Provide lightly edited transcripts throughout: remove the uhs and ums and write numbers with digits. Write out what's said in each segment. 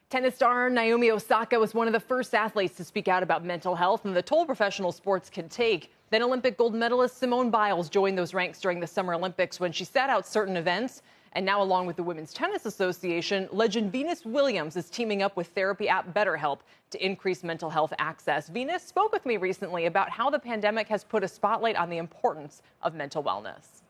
Tennis star Naomi Osaka was one of the first athletes to speak out about mental health and the toll professional sports can take. Then Olympic gold medalist Simone Biles joined those ranks during the Summer Olympics when she sat out certain events. And now, along with the Women's Tennis Association, legend Venus Williams is teaming up with therapy app BetterHelp to increase mental health access. Venus spoke with me recently about how the pandemic has put a spotlight on the importance of mental wellness.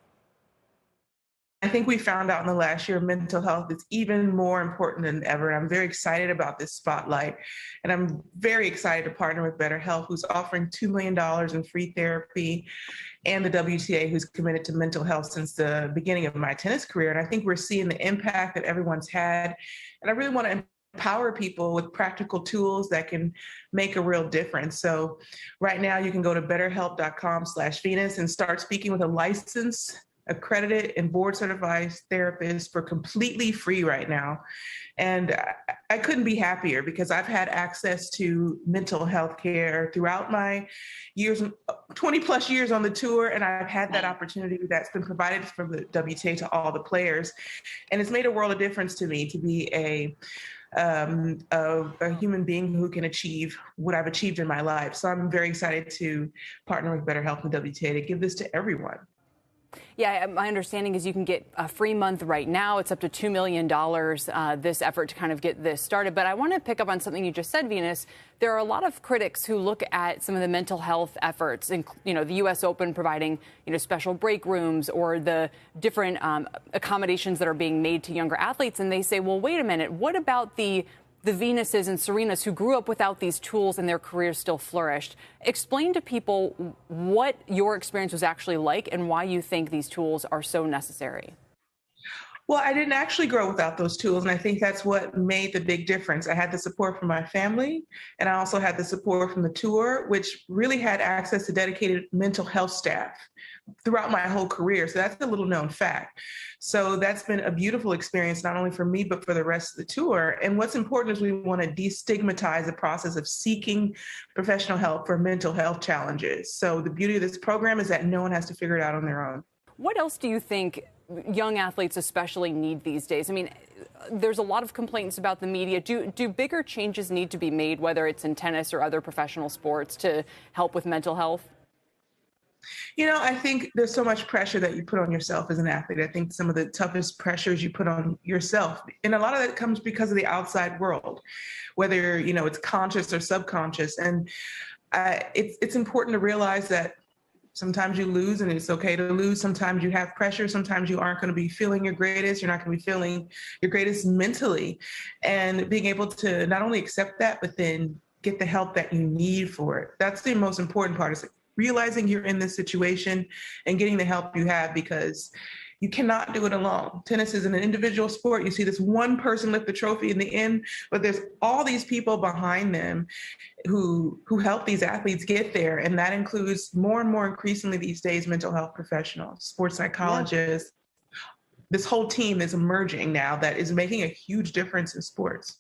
I think we found out in the last year mental health is even more important than ever. I'm very excited about this spotlight. And I'm very excited to partner with BetterHelp, who's offering $2 million in free therapy, and the WTA, who's committed to mental health since the beginning of my tennis career. And I think we're seeing the impact that everyone's had. And I really want to empower people with practical tools that can make a real difference. So right now you can go to betterhelp.com/Venus and start speaking with a licensed, accredited, and board certified therapist for completely free right now. And I couldn't be happier because I've had access to mental health care throughout my years, 20 plus years on the tour. And I've had that opportunity that's been provided from the WTA to all the players. And it's made a world of difference to me to be a human being who can achieve what I've achieved in my life. So I'm very excited to partner with BetterHelp and WTA to give this to everyone. Yeah, my understanding is you can get a free month right now. It's up to $2 million, this effort to kind of get this started. But I want to pick up on something you just said, Venus. There are a lot of critics who look at some of the mental health efforts, and, the U.S. Open providing, special break rooms or the different accommodations that are being made to younger athletes. And they say, well, wait a minute, what about the Venuses and Serenas who grew up without these tools and their careers still flourished? Explain to people what your experience was actually like and why you think these tools are so necessary. Well, I didn't actually grow without those tools, and I think that's what made the big difference. I had the support from my family, and I also had the support from the tour, which really had access to dedicated mental health staff throughout my whole career. So that's a little known fact. So that's been a beautiful experience, not only for me, but for the rest of the tour. And what's important is we want to destigmatize the process of seeking professional help for mental health challenges. So the beauty of this program is that no one has to figure it out on their own. What else do you think young athletes especially need these days? I mean, there's a lot of complaints about the media. Do bigger changes need to be made, whether it's in tennis or other professional sports, to help with mental health? I think there's so much pressure that you put on yourself as an athlete. I think some of the toughest pressures you put on yourself, and a lot of that comes because of the outside world, whether, it's conscious or subconscious. And it's important to realize that sometimes you lose, and it's okay to lose. Sometimes you have pressure. Sometimes you aren't going to be feeling your greatest. You're not going to be feeling your greatest mentally. And being able to not only accept that, but then get the help that you need for it. That's the most important part, is realizing you're in this situation and getting the help you have, because you cannot do it alone. Tennis is an individual sport. You see this one person lift the trophy in the end, but there's all these people behind them who help these athletes get there. And that includes more and more increasingly these days, mental health professionals, sports psychologists. Yeah. This whole team is emerging now that is making a huge difference in sports.